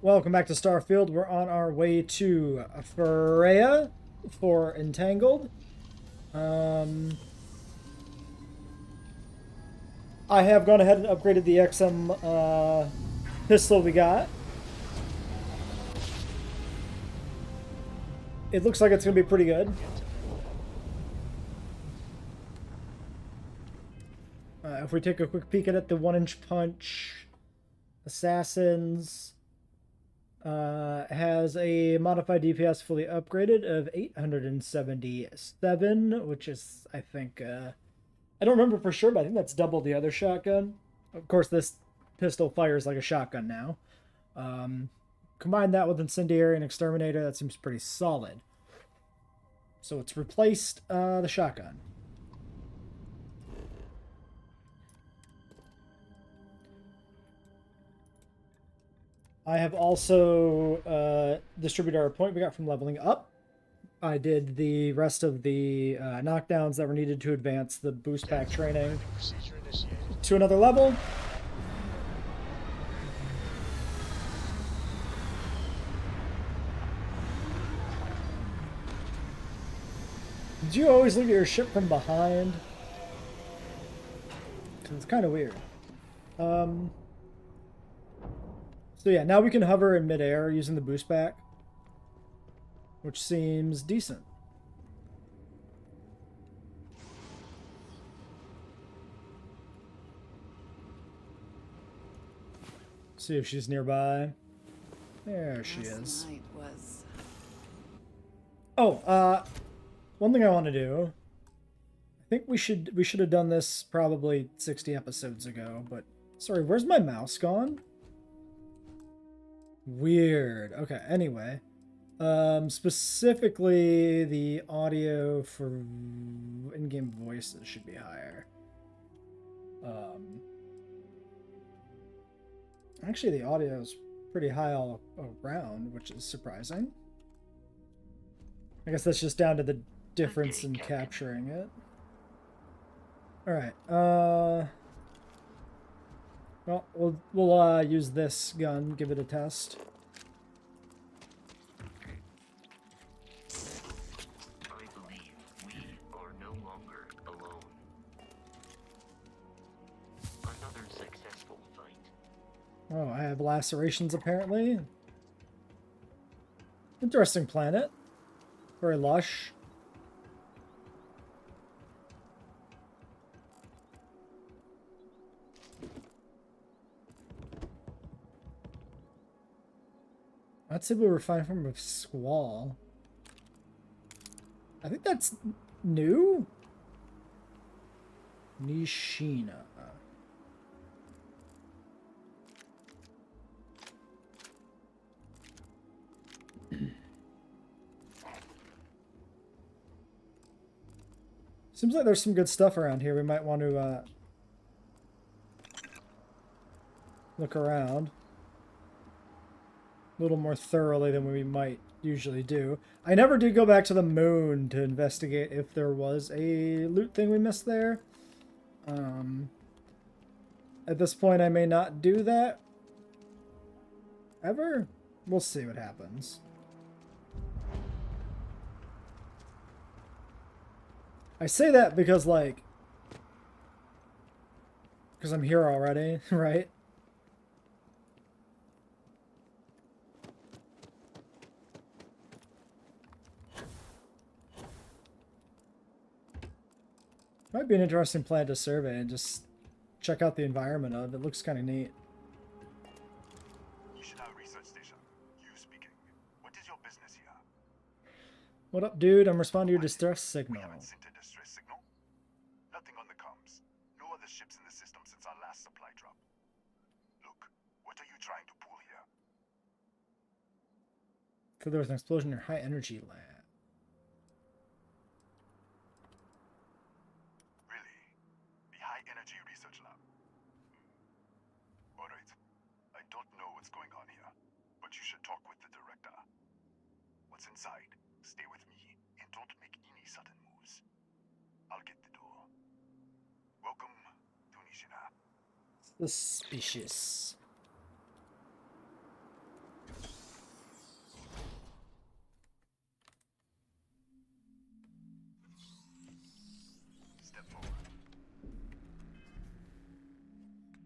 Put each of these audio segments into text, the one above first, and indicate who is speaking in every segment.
Speaker 1: Welcome back to Starfield. We're on our way to Freya for Entangled. I have gone ahead and upgraded the XM pistol we got. It looks like it's going to be pretty good. If we take a quick peek at it, the 1-inch punch Assassins has a modified DPS fully upgraded of 877, which is, I think, I don't remember for sure, but I think that's double the other shotgun. Of course, this pistol fires like a shotgun now. Combine that with Incendiary and Exterminator, that seems pretty solid. So it's replaced the shotgun. I have also distributed our point we got from leveling up. I did the rest of the knockdowns that were needed to advance the boost pack training to another level. Did you always look at your ship from behind? Because it's kind of weird. So yeah, now we can hover in midair using the boost pack, which seems decent. See if she's nearby. There she is. Oh, one thing I want to do. I think we should have done this probably 60 episodes ago, but sorry, where's my mouse gone? Weird. Okay, anyway. Specifically, the audio for in-game voices should be higher. Actually, the audio is pretty high all around, which is surprising. I guess that's just down to the difference in capturing it. Alright, well, we'll use this gun, give it a test.
Speaker 2: I believe we are no longer alone. Another successful fight.
Speaker 1: Oh, I have lacerations apparently. Interesting planet. Very lush. I'd say we were fine from a squall. I think that's new. Nishina. Seems like there's some good stuff around here. We might want to look around a little more thoroughly than we might usually do. I never did go back to the moon to investigate if there was a loot thing we missed there. At this point, I may not do that ever. We'll see what happens. I say that because, like, because I'm here already, right? Might be an interesting planet to survey and just check out the environment of. It looks kind of neat.
Speaker 3: Research Station. You speaking. What is your business here?
Speaker 1: What up, dude? I'm responding to your distress signal.
Speaker 3: We haven't sent a distress signal. Nothing on the comms. No other ships in the system since our last supply drop. Look, what are you trying to pull here?
Speaker 1: So there was an explosion in your high energy lab.
Speaker 3: Energy research lab. Alright. I don't know what's going on here, but you should talk with the director. What's inside? Stay with me and don't make any sudden moves. I'll get the door. Welcome to Nishina.
Speaker 1: Suspicious.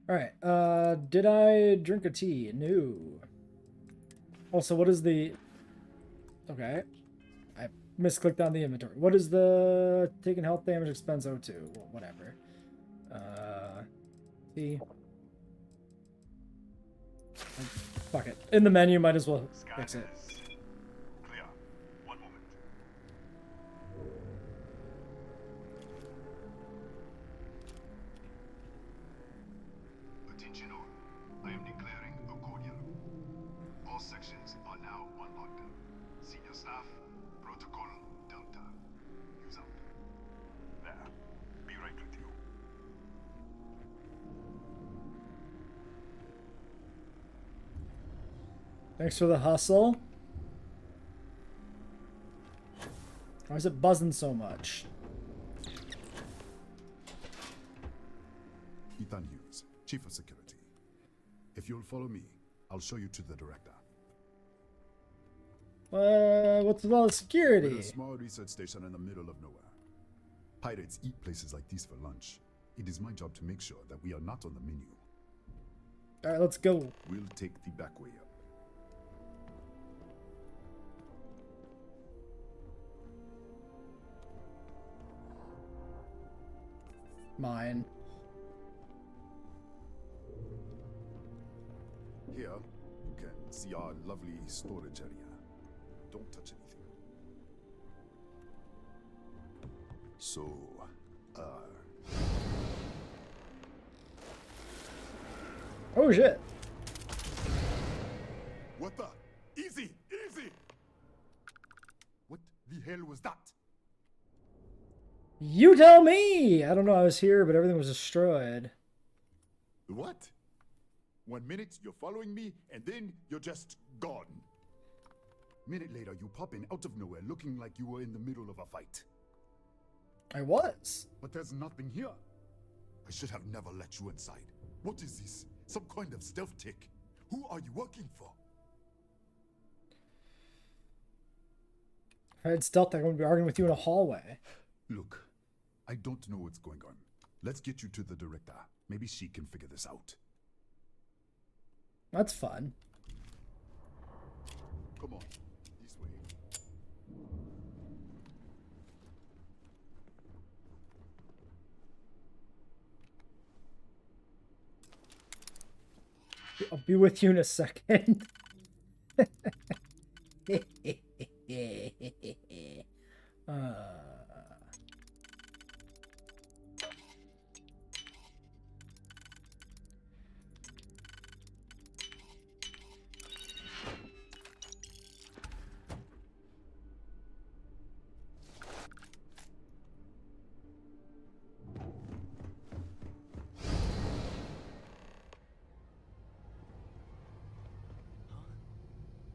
Speaker 1: All right. Did I drink a tea? No. Also, what is the... Okay. I misclicked on the inventory. What is the taking health damage expense 02? Well, whatever. Tea. Fuck it. In the menu, might as well fix it.
Speaker 3: Scanners. Clear. One moment. Attention all. I am declaring a cordial. All sections are now on lockdown. Senior staff, protocol Delta. Use up. There. Be right with you.
Speaker 1: Thanks for the hustle. Why is it buzzing so much?
Speaker 4: Ethan Hughes, Chief of Security. If you'll follow me, I'll show you to the director.
Speaker 1: What's with all the
Speaker 4: We're
Speaker 1: security?
Speaker 4: a small research station in the middle of nowhere. Pirates eat places like these for lunch. It is my job to make sure that we are not on the menu.
Speaker 1: All right, let's go.
Speaker 4: We'll take the back way up.
Speaker 1: Mine.
Speaker 4: Here, you can see our lovely storage area. Don't touch anything. So,
Speaker 1: Oh shit.
Speaker 4: what the? Easy, easy! What the hell was that?
Speaker 1: You tell me. I don't know. I was here, but everything was destroyed.
Speaker 4: What? 1 minute you're following me, and then you're just gone. Minute later, you pop in out of nowhere looking like you were in the middle of a fight.
Speaker 1: I was.
Speaker 4: But there's nothing here. I should have never let you inside. What is this? Some kind of stealth tick? Who are you working for?
Speaker 1: If I had stealth, I wouldn't be arguing with you in a hallway.
Speaker 4: Look, I don't know what's going on. Let's get you to the director. Maybe she can figure this out.
Speaker 1: That's fun.
Speaker 4: Come on, this way.
Speaker 1: I'll be with you in a second.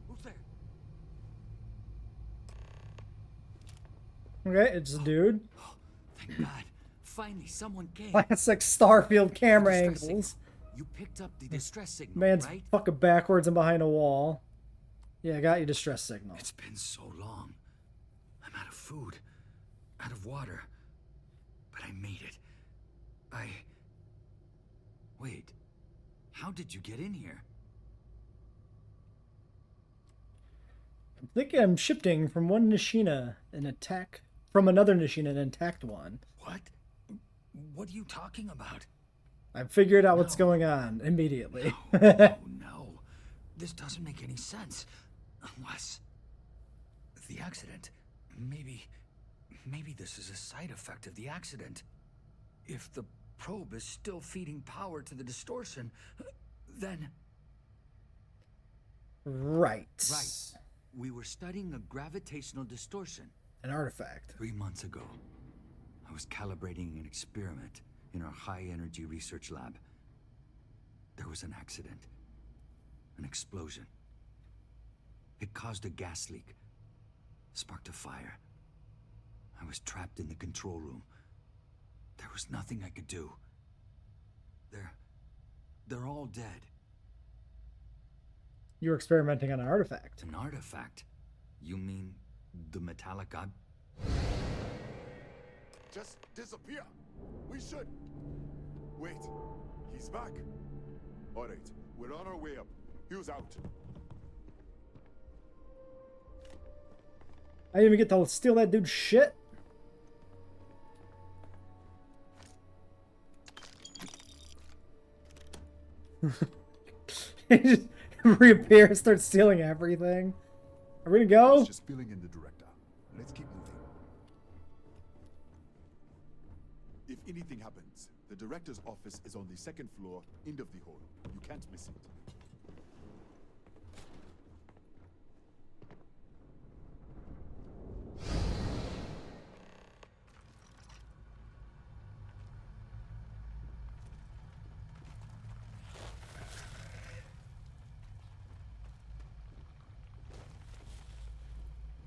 Speaker 5: Who's there?
Speaker 1: Okay, it's a dude.
Speaker 5: Thank God. Finally, someone came.
Speaker 1: Classic Starfield camera
Speaker 5: Distress signal.
Speaker 1: angles.
Speaker 5: You picked up the distress signal,
Speaker 1: Man's
Speaker 5: right?
Speaker 1: fucking backwards and behind a wall. Yeah, I got your distress signal.
Speaker 5: It's been so long. I'm out of food, out of water. But I made it. Wait. How did you get in here?
Speaker 1: I think I'm shifting from one Nishina an attack from another Nishina an intact one.
Speaker 5: What? What are you talking about?
Speaker 1: I figured out what's
Speaker 5: No.
Speaker 1: going on immediately.
Speaker 5: No. This doesn't make any sense. Unless... the accident. Maybe this is a side effect of the accident. If the probe is still feeding power to the distortion, then...
Speaker 1: Right.
Speaker 5: Right. We were studying a gravitational distortion.
Speaker 1: An artifact.
Speaker 5: 3 months ago, I was calibrating an experiment in our high-energy research lab. There was an accident. An explosion. It caused a gas leak. Sparked a fire. I was trapped in the control room. There was nothing I could do. They're all dead.
Speaker 1: You were experimenting on an artifact.
Speaker 5: An artifact? You mean the metallic god?
Speaker 4: Just disappear. We should. Wait. He's back. All right, we're on our way up. Hugh's out.
Speaker 1: I didn't even get to steal that dude's shit. He just reappears, starts stealing everything. Are we gonna go?
Speaker 4: It's just filling in the director. Let's keep moving. If anything happens, the director's office is on the second floor, end of the hall. You can't miss it.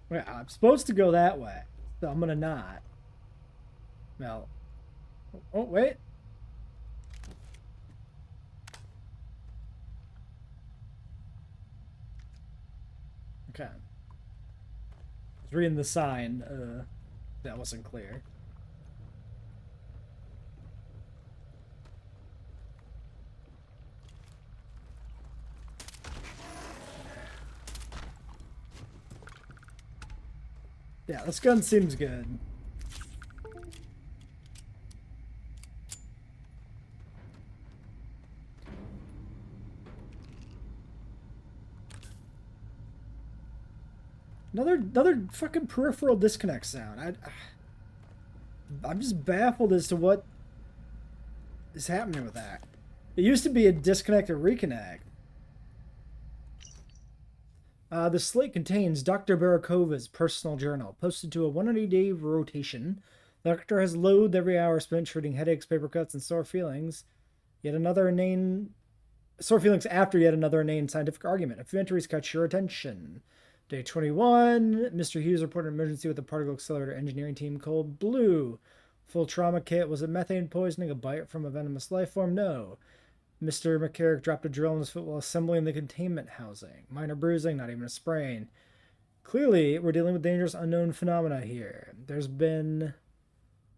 Speaker 1: Well, I'm supposed to go that way, so I'm gonna not. Well, oh wait. Okay. I was reading the sign. That wasn't clear. Yeah, this gun seems good. Another fucking peripheral disconnect sound. I'm just baffled as to what is happening with that. It used to be a disconnect or reconnect. The slate contains Dr. Barakova's personal journal, posted to a 180-day rotation. The doctor has loathed every hour spent treating headaches, paper cuts, and sore feelings. Sore feelings after yet another inane scientific argument. A few entries catch your attention. Day 21, Mr. Hughes reported an emergency with the particle accelerator engineering team called Blue. Full trauma kit. Was it methane poisoning? A bite from a venomous life form? No. Mr. McCarrick dropped a drill in his foot while assembling the containment housing. Minor bruising, not even a sprain. Clearly, we're dealing with dangerous unknown phenomena here. There's been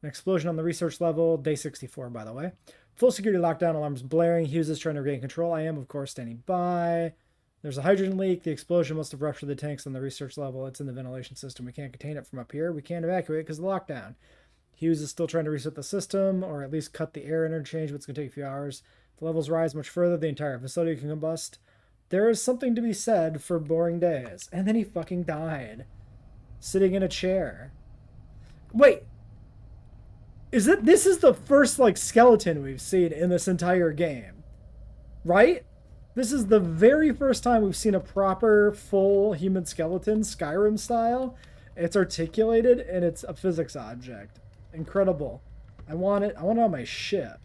Speaker 1: an explosion on the research level. Day 64, by the way. Full security lockdown alarms blaring. Hughes is trying to regain control. I am, of course, standing by. There's a hydrogen leak. The explosion must have ruptured the tanks on the research level. It's in the ventilation system. We can't contain it from up here. We can't evacuate because of the lockdown. Hughes is still trying to reset the system, or at least cut the air interchange, but it's going to take a few hours. If the levels rise much further, the entire facility can combust. There is something to be said for boring days. And then he fucking died. Sitting in a chair. Wait. This is the first, like, skeleton we've seen in this entire game. Right? This is the very first time we've seen a proper, full human skeleton, Skyrim style. It's articulated, and it's a physics object. Incredible. I want it. I want it on my ship.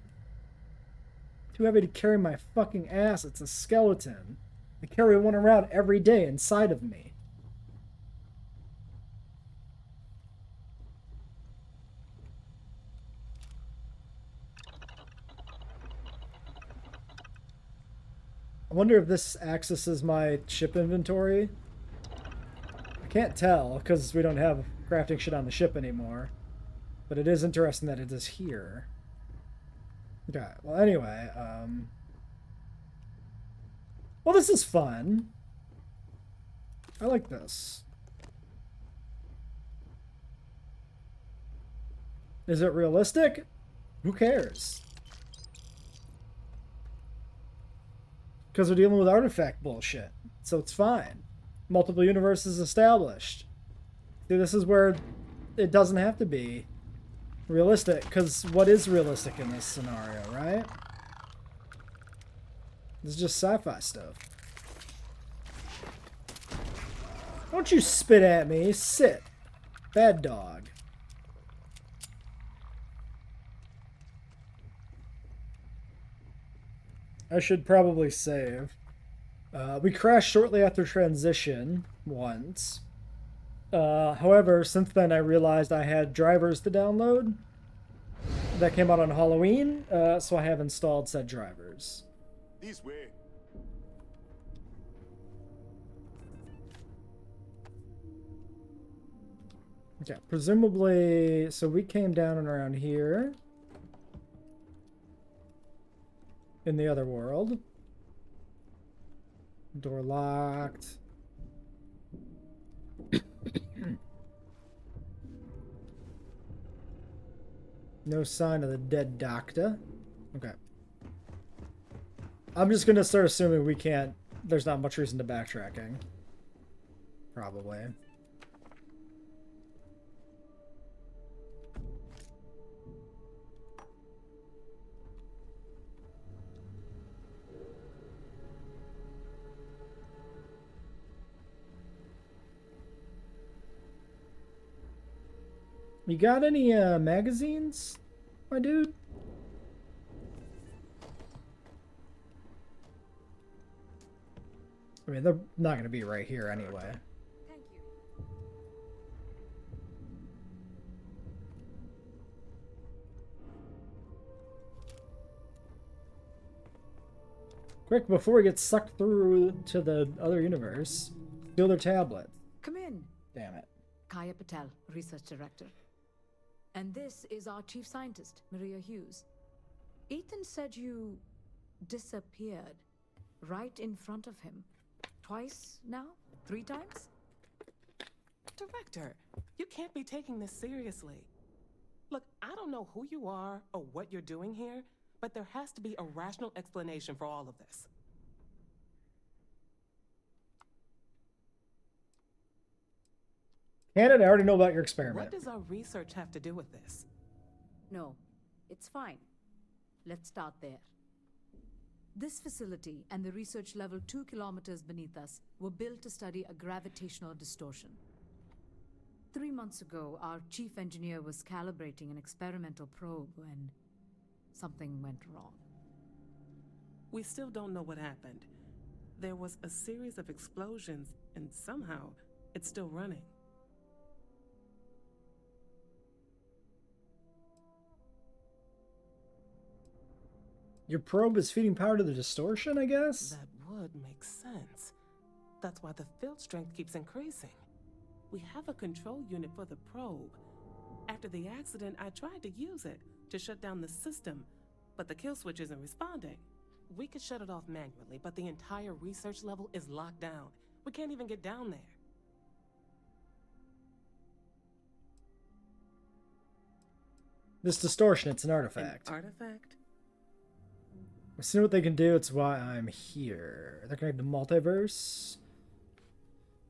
Speaker 1: Too heavy to carry my fucking ass. It's a skeleton. I carry one around every day inside of me. I wonder if this accesses my ship inventory. I can't tell because we don't have crafting shit on the ship anymore. But it is interesting that it is here. Okay, well anyway, well, this is fun. I like this. Is it realistic? Who cares? Because we're dealing with artifact bullshit. So it's fine. Multiple universes established. See, this is where it doesn't have to be realistic, because what is realistic in this scenario, right? This is just sci-fi stuff. Don't you spit at me. Sit. Bad dog. I should probably save. We crashed shortly after transition once. However, since then I realized I had drivers to download that came out on Halloween, so I have installed said drivers.
Speaker 4: This way.
Speaker 1: Okay, presumably, so we came down and around here. in the other world. Door locked. No sign of the dead doctor. Okay. I'm just gonna start assuming we can't. There's not much reason to backtracking. Probably. You got any magazines, my dude? I mean, they're not going to be right here anyway.
Speaker 6: Thank you.
Speaker 1: Quick, before we get sucked through to the other universe, steal their tablet.
Speaker 6: Come in.
Speaker 1: Damn it.
Speaker 6: Kaya Patel, Research Director. And this is our Chief Scientist, Maria Hughes. Ethan said you disappeared right in front of him. Twice now? 3 times?
Speaker 7: Director, you can't be taking this seriously. Look, I don't know who you are or what you're doing here, but there has to be a rational explanation for all of this.
Speaker 1: Canada, I already know about your experiment.
Speaker 7: What does our research have to do with this?
Speaker 6: No, it's fine. Let's start there. This facility and the research level 2 kilometers beneath us were built to study a gravitational distortion. 3 months ago, our chief engineer was calibrating an experimental probe when something went wrong.
Speaker 7: We still don't know what happened. There was a series of explosions, and somehow it's still running.
Speaker 1: Your probe is feeding power to the distortion, I guess?
Speaker 7: That would make sense. That's why the field strength keeps increasing. We have a control unit for the probe. After the accident, I tried to use it to shut down the system, but the kill switch isn't responding. We could shut it off manually, but the entire research level is locked down. We can't even get down there.
Speaker 1: This distortion, it's an artifact.
Speaker 7: An artifact?
Speaker 1: I've seen what they can do, it's why I'm here. They're connected to multiverse.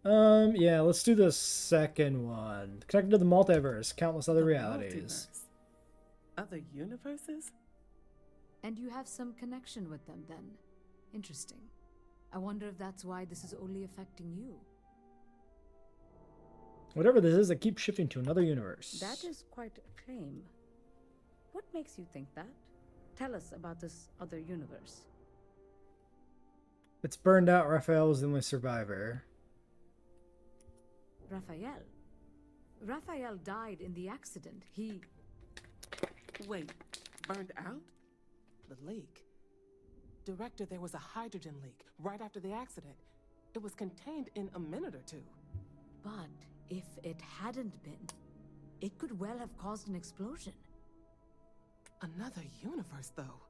Speaker 1: Yeah, let's do the second one. Connected to the multiverse, countless other
Speaker 7: The
Speaker 1: realities.
Speaker 7: multiverse. Other universes?
Speaker 6: And you have some connection with them then. Interesting. I wonder if that's why this is only affecting you.
Speaker 1: Whatever this is, it keeps shifting to another universe.
Speaker 6: That is quite a claim. What makes you think that? Tell us about this other universe.
Speaker 1: It's burned out. Raphael was the only survivor.
Speaker 6: Raphael? Raphael died in the accident. He...
Speaker 7: Wait, burned out? The leak. Director, there was a hydrogen leak right after the accident. It was contained in a minute or 2.
Speaker 6: But if it hadn't been, it could well have caused an explosion.
Speaker 7: Another universe, though.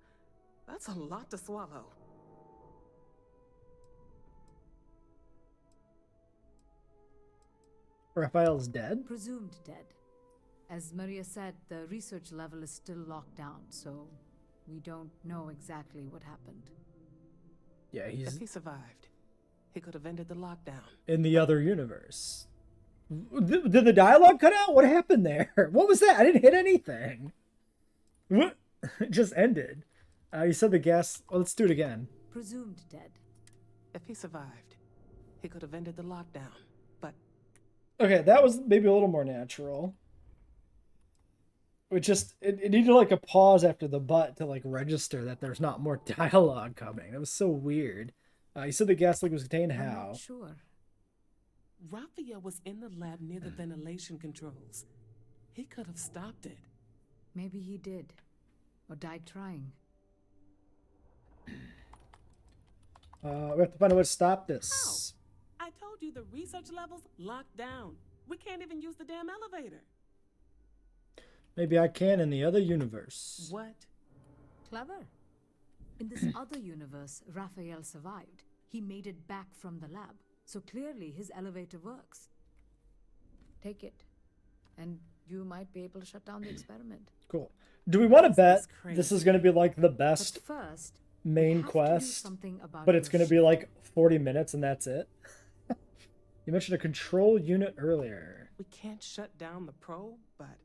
Speaker 7: That's a lot to swallow.
Speaker 1: Raphael's dead?
Speaker 6: Presumed dead. As Maria said, the research level is still locked down, so we don't know exactly what happened.
Speaker 1: Yeah,
Speaker 7: If
Speaker 1: he's
Speaker 7: he survived, he could have ended the lockdown.
Speaker 1: in the other universe. Did the dialogue cut out? What happened there? What was that? I didn't hit anything. What? It just ended. You said the gas... Well, let's do it again.
Speaker 6: Presumed dead.
Speaker 7: If he survived, he could have ended the lockdown. But
Speaker 1: Okay, that was maybe a little more natural. It needed like a pause after the butt to like register that there's not more dialogue coming. That was so weird. You said the gas leak was contained
Speaker 6: I'm
Speaker 1: how?
Speaker 6: not sure.
Speaker 7: Raphael was in the lab near the ventilation controls. He could have stopped it.
Speaker 6: Maybe he did. Or died trying.
Speaker 1: We have to find a way to stop this.
Speaker 7: I told you the research level's locked down. We can't even use the damn elevator.
Speaker 1: Maybe I can in the other universe.
Speaker 7: What?
Speaker 6: Clever. In this other universe, Raphael survived. He made it back from the lab. So clearly his elevator works. Take it. And you might be able to shut down the experiment.
Speaker 1: Cool. Do we want to bet
Speaker 7: is crazy.
Speaker 1: this is going to be like the
Speaker 6: But
Speaker 1: best
Speaker 6: first,
Speaker 1: main
Speaker 6: we have to do
Speaker 1: quest,
Speaker 6: something about
Speaker 1: but it's
Speaker 6: your
Speaker 1: going to be
Speaker 6: ship.
Speaker 1: like 40 minutes and that's it? You mentioned a control unit earlier.
Speaker 7: We can't shut down the probe, but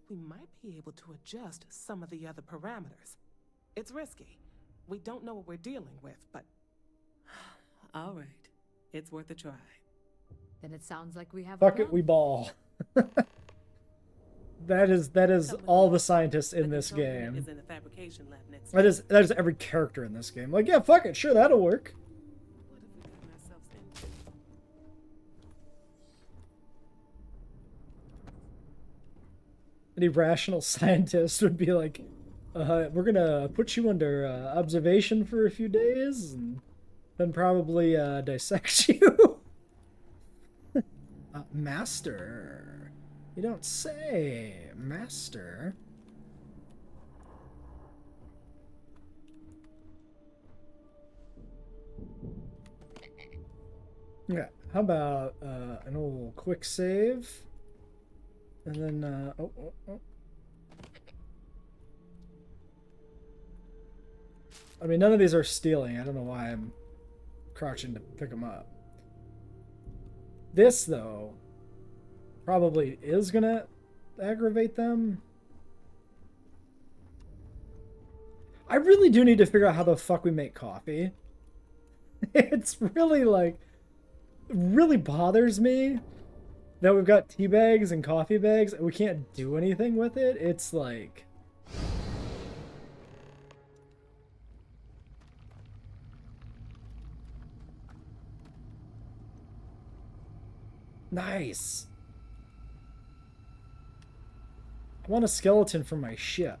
Speaker 7: we might be able to adjust some of the other parameters. It's risky. We don't know what we're dealing with, but... All right. It's worth a try.
Speaker 6: Then it sounds like we have
Speaker 1: Fuck
Speaker 6: a
Speaker 1: it, we
Speaker 6: plan.
Speaker 1: ball. That is
Speaker 7: Come with
Speaker 1: all
Speaker 7: me.
Speaker 1: the scientists in
Speaker 7: The
Speaker 1: this
Speaker 7: control unit
Speaker 1: game.
Speaker 7: is in the fabrication lab next
Speaker 1: That is every character in this game. Like, yeah, fuck it, sure, that'll work.
Speaker 7: What have we gotten ourselves into?
Speaker 1: Any rational scientist would be like, we're gonna put you under observation for a few days and then probably dissect you. Master. You don't say, Master. Yeah, how about an old quick save? And then, I mean, none of these are stealing. I don't know why I'm crouching to pick them up. This, though, probably is gonna aggravate them. I really do need to figure out how the fuck we make coffee. It's really, like, really bothers me that we've got tea bags and coffee bags and we can't do anything with it. It's like... Nice. I want a skeleton for my ship.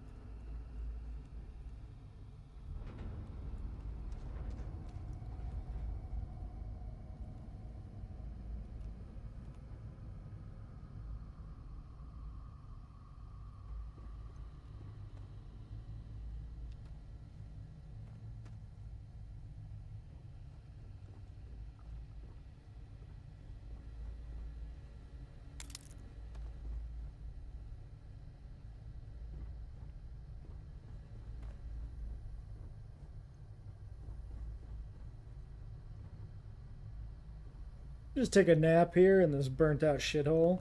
Speaker 1: Just take a nap here in this burnt out shithole.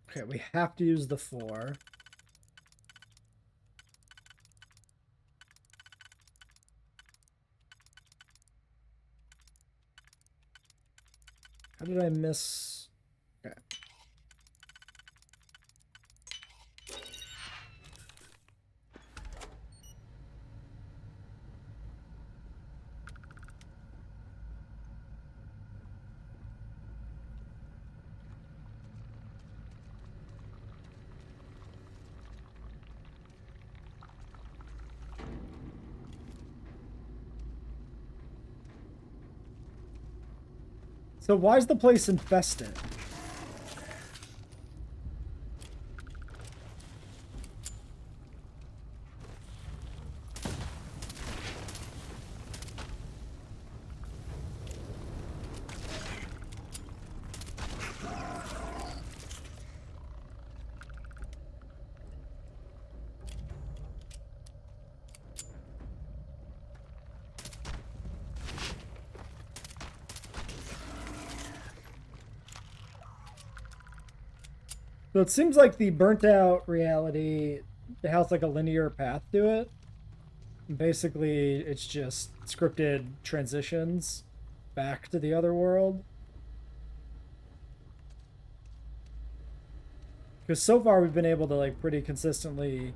Speaker 1: Okay, we have to use the 4. How did I miss? Okay. So why is the place infested? So it seems like the burnt out reality has like a linear path to it. Basically, it's just scripted transitions back to the other world. Because so far we've been able to like pretty consistently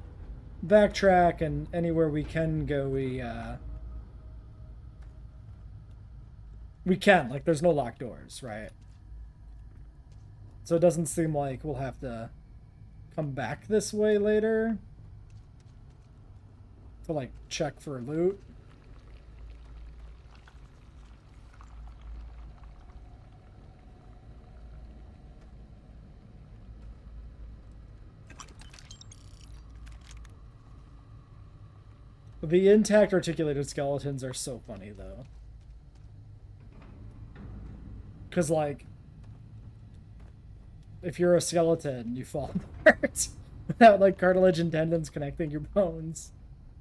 Speaker 1: backtrack, and anywhere we can go, we We can, like, there's no locked doors, right? So it doesn't seem like we'll have to come back this way later to, like, check for loot. The intact articulated skeletons are so funny, though. Because, like, if you're a skeleton, you fall apart without, like, cartilage and tendons connecting your bones.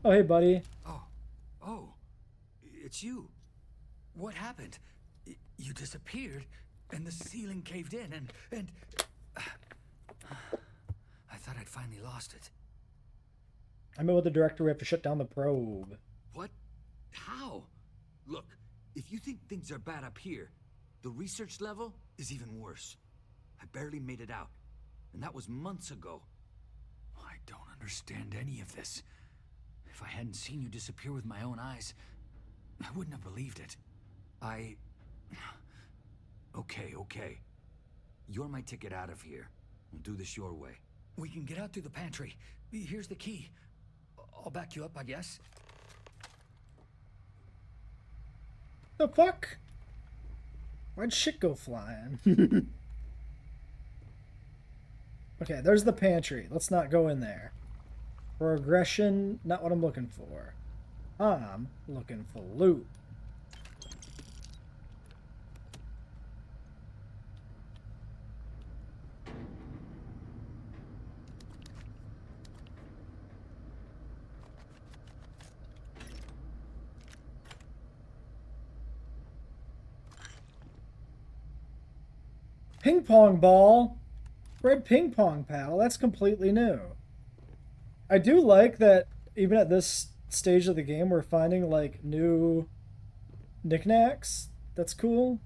Speaker 1: Oh, hey, buddy.
Speaker 5: Oh, it's you. What happened? You disappeared, and the ceiling caved in, and I thought I'd finally lost it.
Speaker 1: I met with the director. We have to shut down the probe.
Speaker 5: What? How? Look, if you think things are bad up here, the research level is even worse. I barely made it out, and that was months ago. I don't understand any of this. If I hadn't seen you disappear with my own eyes, I wouldn't have believed it. Okay. You're my ticket out of here. We'll do this your way. We can get out through the pantry. Here's the key. I'll back you up, I guess.
Speaker 1: The fuck? Why'd shit go flying? Okay, there's the pantry. Let's not go in there. Progression, not what I'm looking for. I'm looking for loot. Ping pong ball. Red ping pong paddle. That's completely new. I do like that even at this stage of the game we're finding like new knickknacks. That's cool.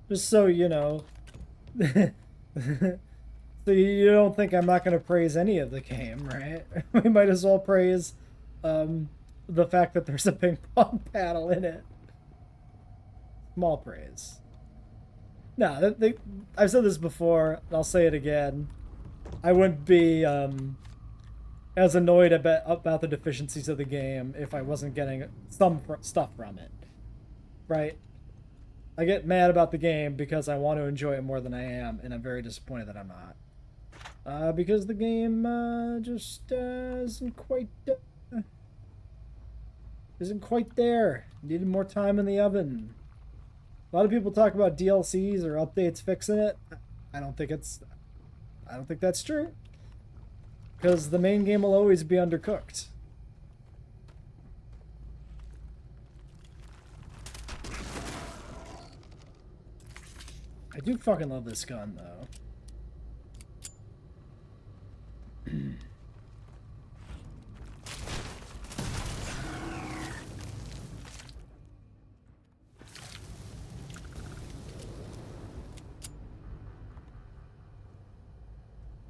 Speaker 1: Just so you know. So you don't think I'm not going to praise any of the game, right? We might as well praise the fact that there's a ping pong paddle in it. Small praise. No, I've said this before, and I'll say it again. I wouldn't be as annoyed about the deficiencies of the game if I wasn't getting some stuff from it. Right? I get mad about the game because I want to enjoy it more than I am, and I'm very disappointed that I'm not. Because the game just isn't quite there. Needed more time in the oven. A lot of people talk about DLCs or updates fixing it. I don't think that's true. Because the main game will always be undercooked. I do fucking love this gun, though.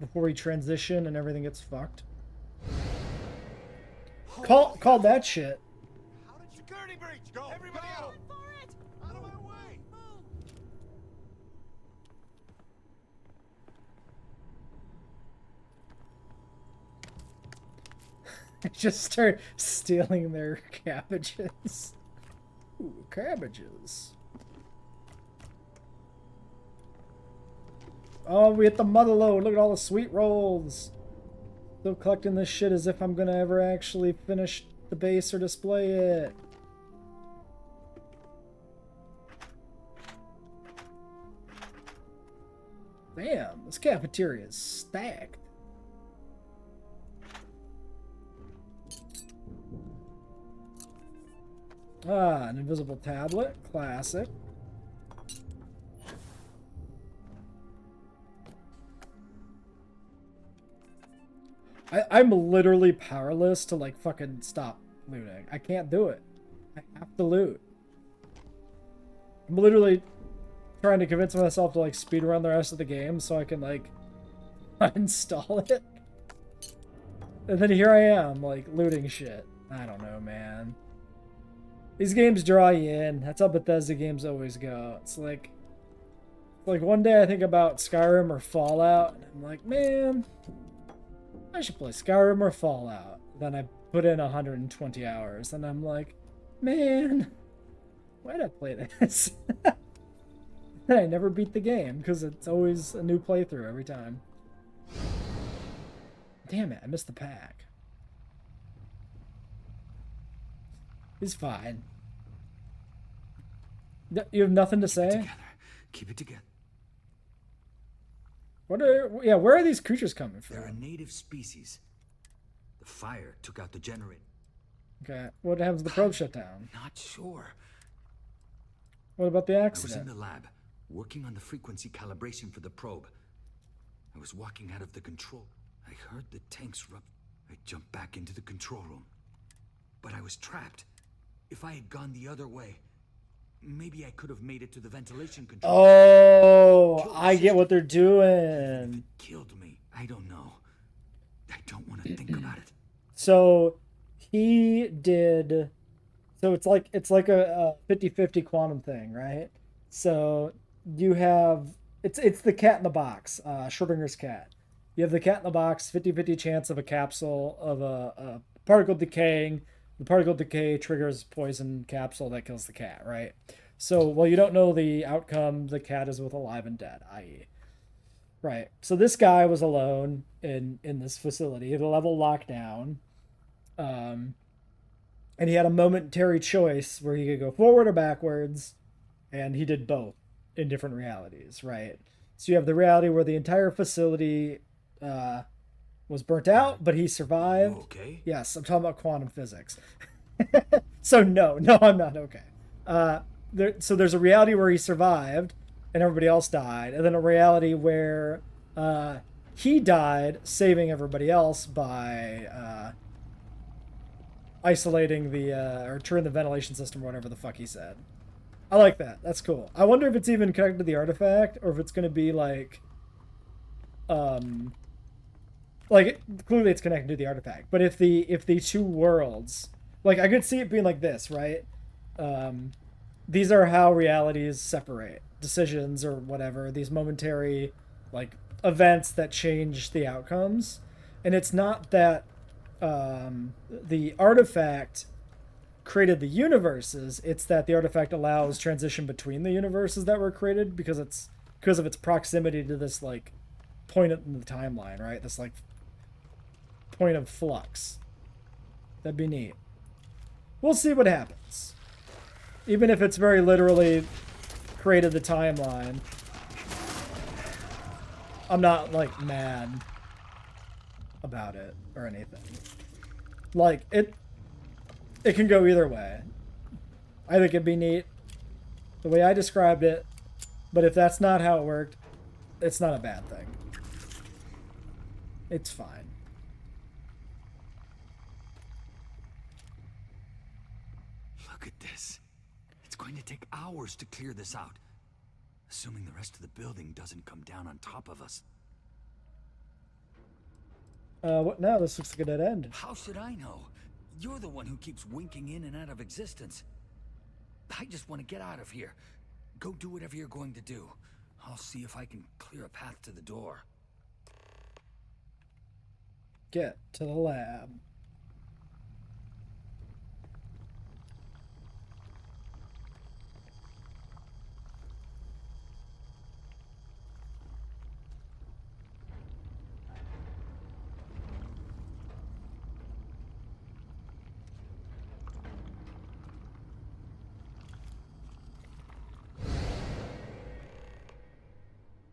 Speaker 1: Before we transition and everything gets fucked. Call that shit.
Speaker 3: How did security breach? Go! Everybody out!
Speaker 6: For it!
Speaker 3: Out of my way!
Speaker 1: I just start stealing their cabbages. Ooh, cabbages. Oh, we hit the mother load. Look at all the sweet rolls. Still collecting this shit as if I'm gonna ever actually finish the base or display it. Damn, this cafeteria is stacked. Ah, an invisible tablet. Classic. I'm literally powerless to, like, fucking stop looting. I can't do it. I have to loot. I'm literally trying to convince myself to, like, speedrun the rest of the game so I can, like, uninstall it. And then here I am, like, looting shit. I don't know, man. These games draw you in. That's how Bethesda games always go. It's like one day I think about Skyrim or Fallout, and I'm like, man, I should play Skyrim or Fallout. Then I put in 120 hours, and I'm like, man, why'd I play this? And I never beat the game, because it's always a new playthrough every time. Damn it, I missed the pack. He's fine. You have nothing to say?
Speaker 5: Together. Keep it together.
Speaker 1: Where are these creatures coming from?
Speaker 5: They're a native species. The fire took out the generator.
Speaker 1: Okay, what happens if the probe shut down?
Speaker 5: Not sure.
Speaker 1: What about the
Speaker 5: I was
Speaker 1: accident?
Speaker 5: in the lab, working on the frequency calibration for the probe. I was walking out of the control. I heard the tanks rup. I jumped back into the control room. But I was trapped. If I had gone the other way, maybe I could have made it to the ventilation control.
Speaker 1: Oh, I get what they're doing.
Speaker 5: Killed me. I don't know. I don't want to think about it.
Speaker 1: So he did. So it's like a 50-50 quantum thing, right? So you have it's the cat in the box, Schrodinger's cat. You have the cat in the box, 50-50 chance of a capsule of a particle decaying. The particle decay triggers poison capsule that kills the cat, right? So, well, you don't know the outcome. The cat is with alive and dead, i.e. Right. So this guy was alone in this facility, the level lockdown. And he had a momentary choice where he could go forward or backwards, and he did both in different realities, right? So you have the reality where the entire facility was burnt out, but he survived.
Speaker 5: Okay.
Speaker 1: Yes, I'm talking about quantum physics. So no, I'm not okay. So there's a reality where he survived and everybody else died, and then a reality where he died, saving everybody else by isolating or turning the ventilation system or whatever the fuck he said. I like that. That's cool. I wonder if it's even connected to the artifact, or if it's going to be like clearly it's connected to the artifact. But if the two worlds, like, I could see it being like this, right? These are how realities separate, decisions or whatever, these momentary like events that change the outcomes. And it's not that the artifact created the universes, it's that the artifact allows transition between the universes that were created because of its proximity to this like point in the timeline, right? This like point of flux. That'd be neat. We'll see what happens. Even if it's very literally created the timeline, I'm not like mad about it or anything. Like it can go either way. I think it'd be neat the way I described it, but if that's not how it worked, it's not a bad thing. It's fine.
Speaker 5: Look at this. It's going to take hours to clear this out. Assuming the rest of the building doesn't come down on top of us.
Speaker 1: What now? This looks like a dead end.
Speaker 5: How should I know? You're the one who keeps winking in and out of existence. I just want to get out of here. Go do whatever you're going to do. I'll see if I can clear a path to the door.
Speaker 1: Get to the lab.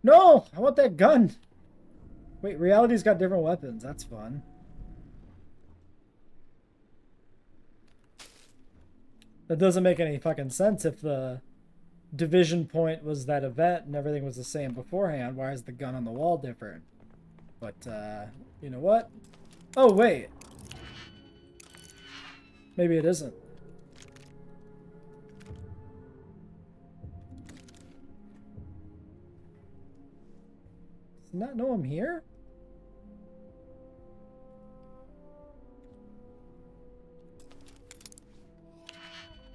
Speaker 1: No! I want that gun! Wait, reality's got different weapons. That's fun. That doesn't make any fucking sense if the division point was that event and everything was the same beforehand. Why is the gun on the wall different? But, you know what? Oh, wait. Maybe it isn't. Does he not know I'm here?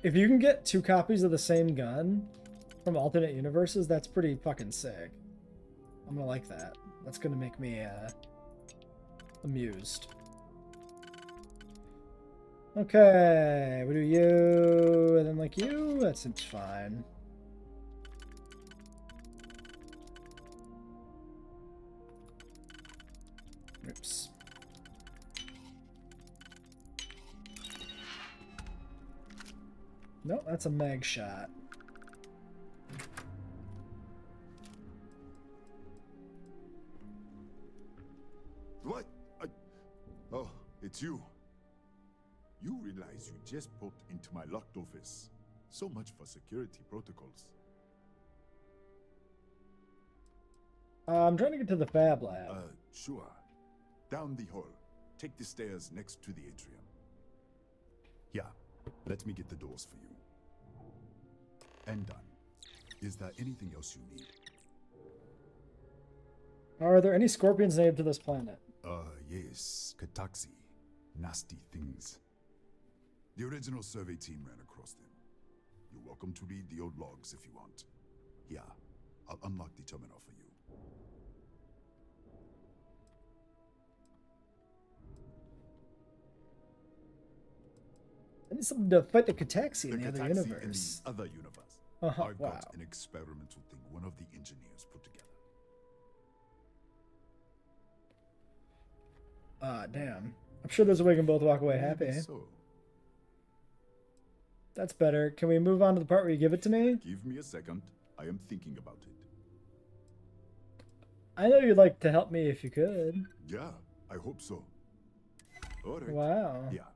Speaker 1: If you can get 2 copies of the same gun from alternate universes, that's pretty fucking sick. I'm gonna like that. That's gonna make me amused. Okay, we do you, and then like you. That seems fine. Oops. Nope, that's a mag shot.
Speaker 4: What? Oh, it's you. You realize you just poked into my locked office. So much for security protocols.
Speaker 1: I'm trying to get to the fab lab.
Speaker 4: Sure. Down the hall. Take the stairs next to the atrium. Yeah, let me get the doors for you. And done. Is there anything else you need?
Speaker 1: Are there any scorpions native to this planet?
Speaker 4: Yes. Kataxi. Nasty things. The original survey team ran across them. You're welcome to read the old logs if you want. Yeah, I'll unlock the terminal for you.
Speaker 1: I need something to fight the Kataxi in the other
Speaker 4: Kataxi
Speaker 1: universe.
Speaker 4: in the other universe.
Speaker 1: Uh-huh,
Speaker 4: I've
Speaker 1: wow.
Speaker 4: got an experimental thing one of the engineers put together.
Speaker 1: Damn. I'm sure there's a way we can both walk away happy.
Speaker 4: Maybe so.
Speaker 1: That's better. Can we move on to the part where you give it to me?
Speaker 4: Give me a second. I am thinking about it.
Speaker 1: I know you'd like to help me if you could.
Speaker 4: Yeah, I hope so. All right.
Speaker 1: Wow.
Speaker 4: Yeah.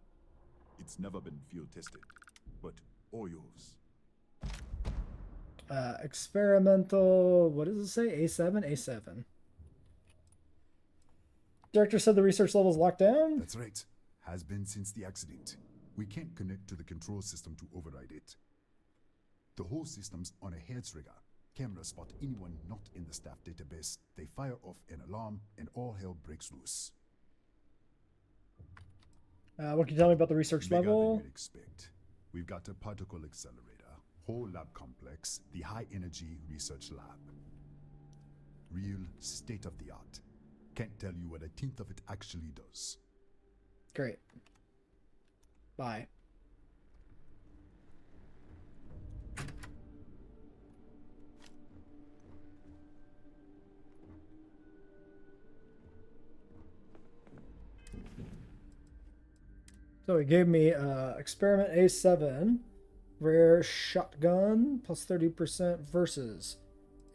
Speaker 4: It's never been field tested, but all yours.
Speaker 1: Experimental, what does it say? A7? A7. Director said the research level is locked down?
Speaker 4: That's right. Has been since the accident. We can't connect to the control system to override it. The whole system's on a hair trigger. Cameras spot anyone not in the staff database. They fire off an alarm and all hell breaks loose.
Speaker 1: What can you tell me about the research
Speaker 4: Bigger
Speaker 1: level?
Speaker 4: than you'd expect. We've got a particle accelerator, whole lab complex, the high energy research lab. Real state of the art. Can't tell you what a tenth of it actually does.
Speaker 1: Great. Bye. So he gave me experiment A7, rare shotgun, plus 30% versus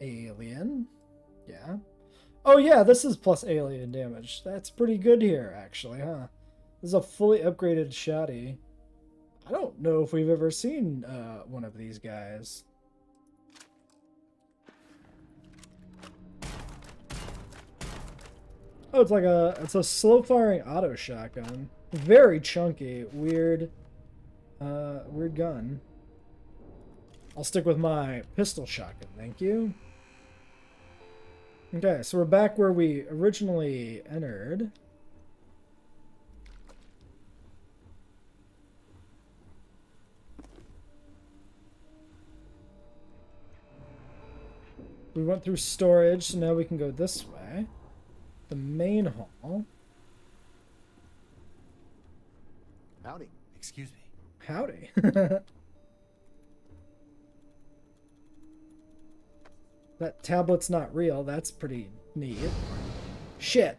Speaker 1: alien. Yeah. Oh yeah, this is plus alien damage. That's pretty good here, actually, huh? This is a fully upgraded shotty. I don't know if we've ever seen one of these guys. Oh, it's a slow firing auto shotgun. Very chunky, weird gun. I'll stick with my pistol shotgun, thank you. Okay, so we're back where we originally entered. We went through storage, so now we can go this way. The main hall.
Speaker 8: Howdy. Excuse me.
Speaker 1: Howdy. That tablet's not real. That's pretty neat. Shit.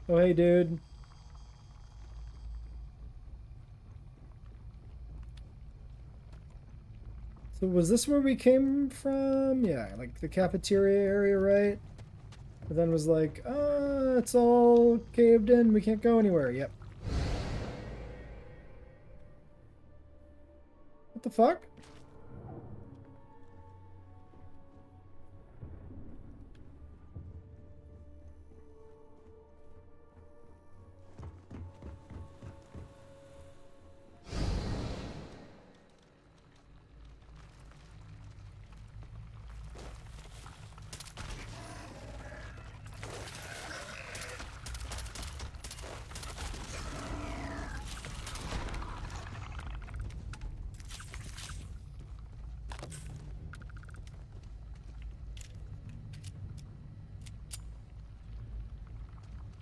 Speaker 1: Oh, hey, dude. So was this where we came from? Yeah, like the cafeteria area, right? But then was like, it's all caved in. We can't go anywhere. Yep. What the fuck?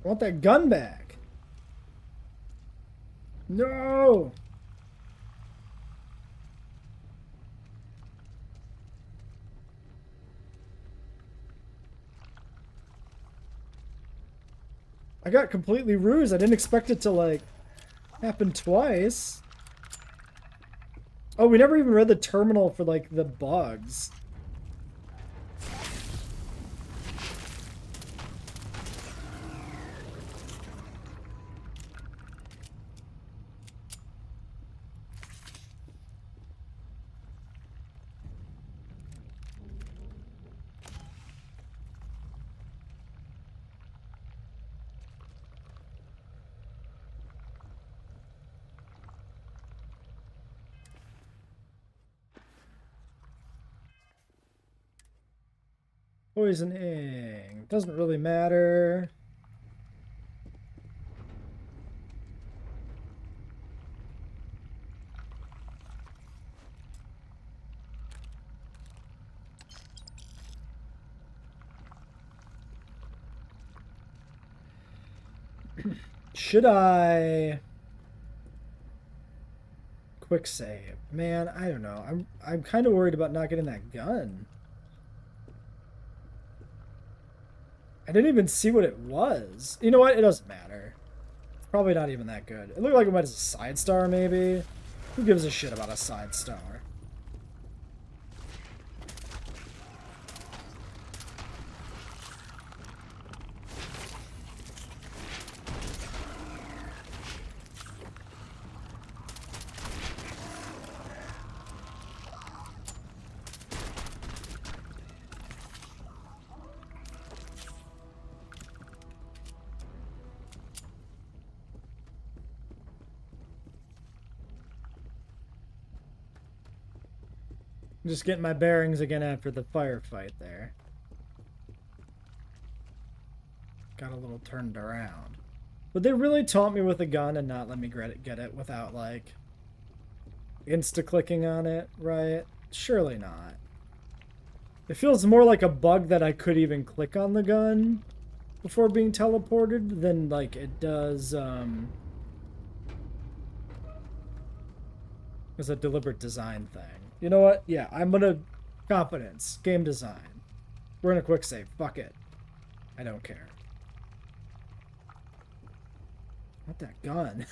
Speaker 1: I want that gun back. No! I got completely rused. I didn't expect it to, like, happen twice. Oh, we never even read the terminal for, like, the bugs. Poisoning. Doesn't really matter. Should I quick save? Man, I don't know. I'm kind of worried about not getting that gun. I didn't even see what it was. You know what? It doesn't matter. It's probably not even that good. It looked like it might have a side star, maybe. Who gives a shit about a side star? I'm just getting my bearings again after the firefight there. Got a little turned around. Would they really taunt me with a gun and not let me get it without, like, insta-clicking on it, right? Surely not. It feels more like a bug that I could even click on the gun before being teleported than, like, it does, as a deliberate design thing. You know what? Yeah, I'm gonna... Confidence. Game design. We're in a quick save. Fuck it. I don't care. What that gun?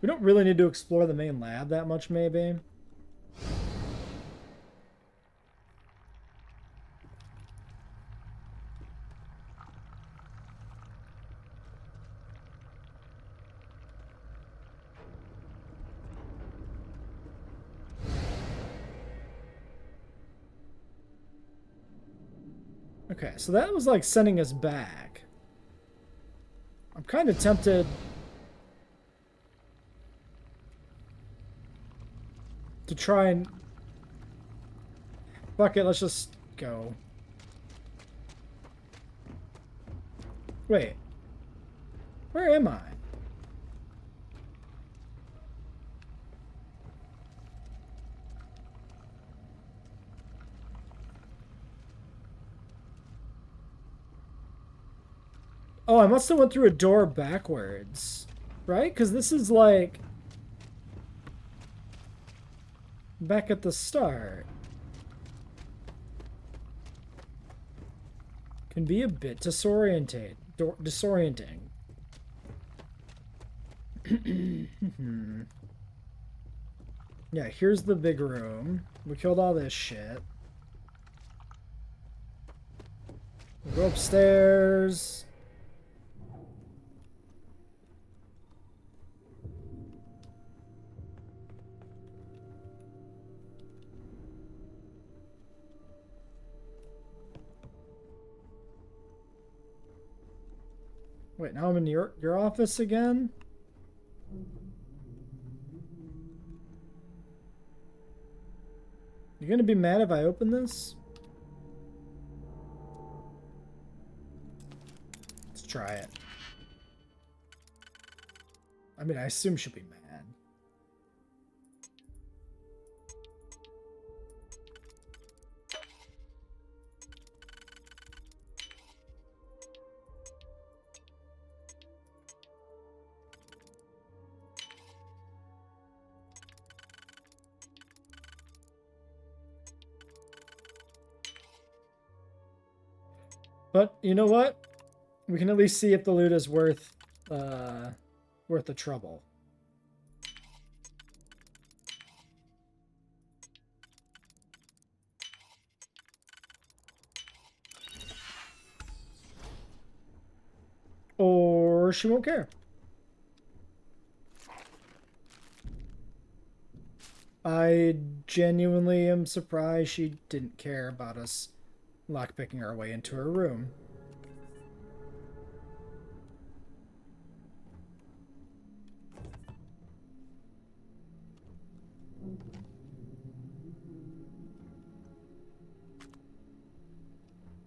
Speaker 1: We don't really need to explore the main lab that much, maybe. Okay, so that was like sending us back. I'm kind of tempted to try and... Fuck it, let's just go. Wait. Where am I? Oh, I must have went through a door backwards. Right? Because this is like... back at the start. Can be a bit disorienting. Yeah, here's the big room. We killed all this shit. We'll go upstairs. Wait, now I'm in your office again? You gonna be mad if I open this? Let's try it. I mean, I assume she'll be mad. But you know what? We can at least see if the loot is worth the trouble. Or she won't care. I genuinely am surprised she didn't care about us lockpicking our way into her room.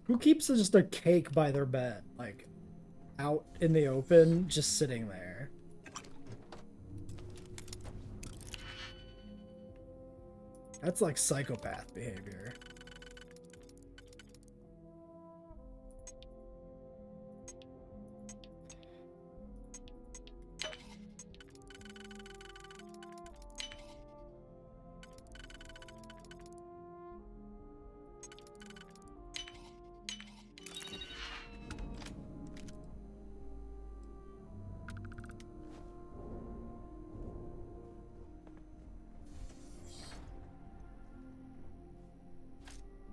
Speaker 1: Who keeps just a cake by their bed, like, out in the open, just sitting there? That's like psychopath behavior.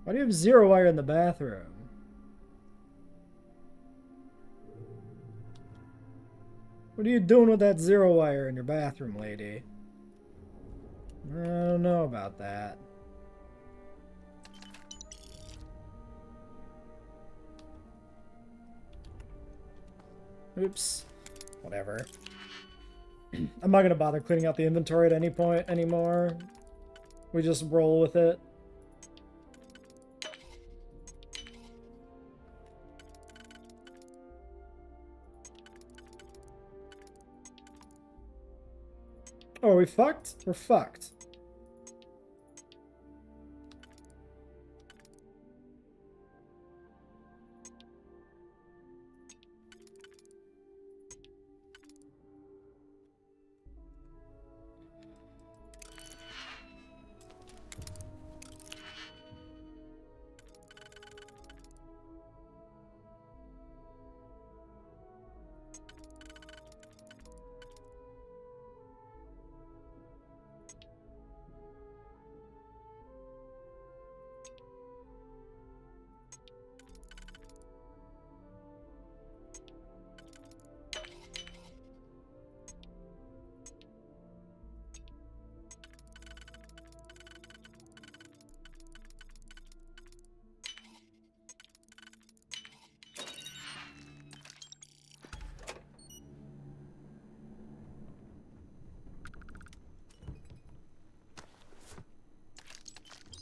Speaker 1: Why do you have zero wire in the bathroom? What are you doing with that zero wire in your bathroom, lady? I don't know about that. Oops. Whatever. I'm not gonna bother cleaning out the inventory at any point anymore. We just roll with it. Oh, are we fucked? We're fucked.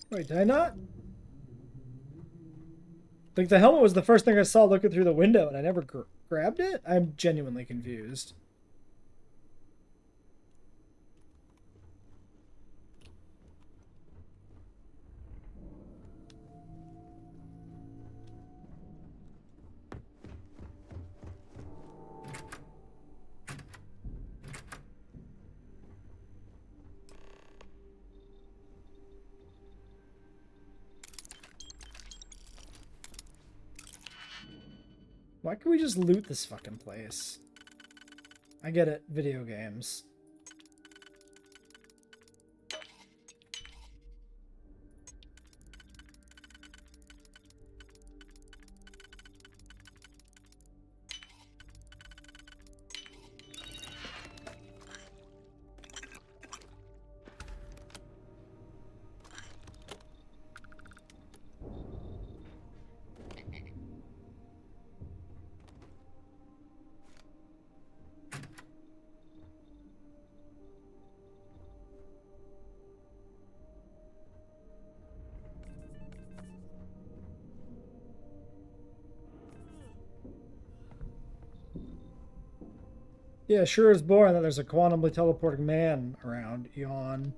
Speaker 1: Wait, did I not? Like, the helmet was the first thing I saw looking through the window, and I never grabbed it? I'm genuinely confused. Why can't we just loot this fucking place? I get it, video games. Yeah, sure is boring that there's a quantumly teleporting man around. Yawn.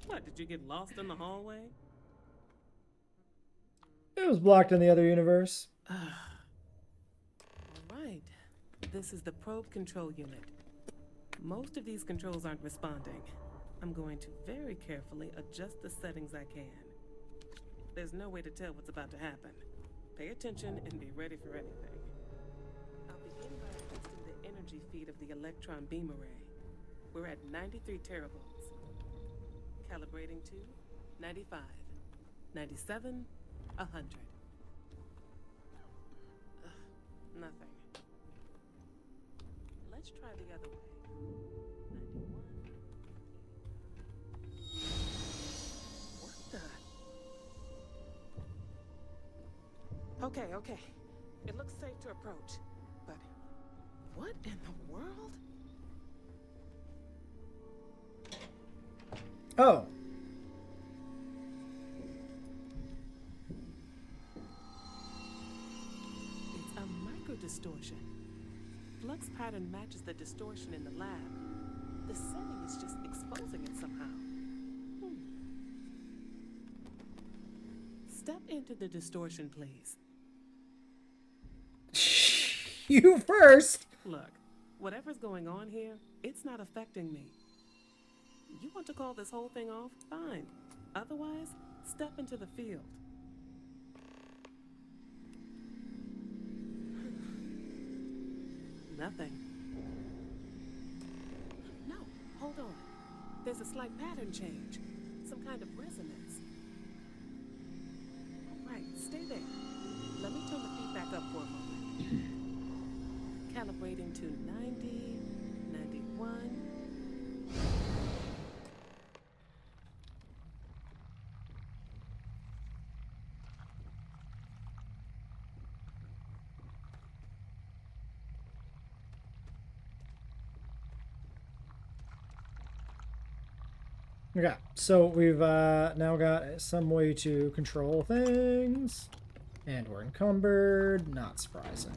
Speaker 7: What, did you get lost in the hallway?
Speaker 1: It was blocked in the other universe.
Speaker 7: All right. This is the probe control unit. Most of these controls aren't responding. I'm going to very carefully adjust the settings I can. There's no way to tell what's about to happen. Pay attention and be ready for anything. I'll begin by adjusting the energy feed of the electron beam array. We're at 93 teravolts. Calibrating to 95, 97, 100. Nothing. Let's try the other way. 91. What the? Okay. It looks safe to approach. But what in the world?
Speaker 1: Oh.
Speaker 7: It's a microdistortion. Flux pattern matches the distortion in the lab. The setting is just exposing it somehow. Step into the distortion, please.
Speaker 1: You first.
Speaker 7: Look, whatever's going on here, it's not affecting me. You want to call this whole thing off? Fine. Otherwise, step into the field. Nothing. No, hold on. There's a slight pattern change. Some kind of resonance. Right, stay there. Let me turn the feedback up for a moment. Calibrating to 90, 91.
Speaker 1: Okay, so we've now got some way to control things. And we're encumbered. Not surprising.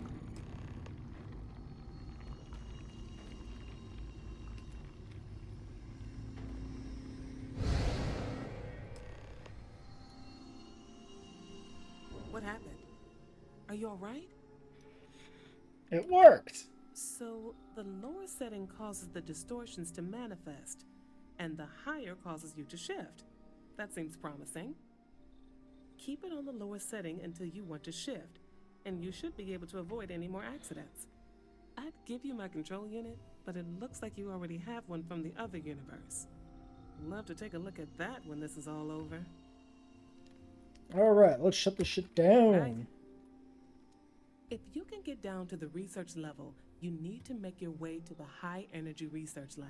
Speaker 7: What happened? Are you all right?
Speaker 1: It worked!
Speaker 7: So, the lower setting causes the distortions to manifest, and the higher causes you to shift. That seems promising. Keep it on the lower setting until you want to shift, and you should be able to avoid any more accidents. I'd give you my control unit, but it looks like you already have one from the other universe. Love to take a look at that when this is all over.
Speaker 1: Alright, let's shut this shit down.
Speaker 7: Right. If you can get down to the research level, you need to make your way to the high energy research lab.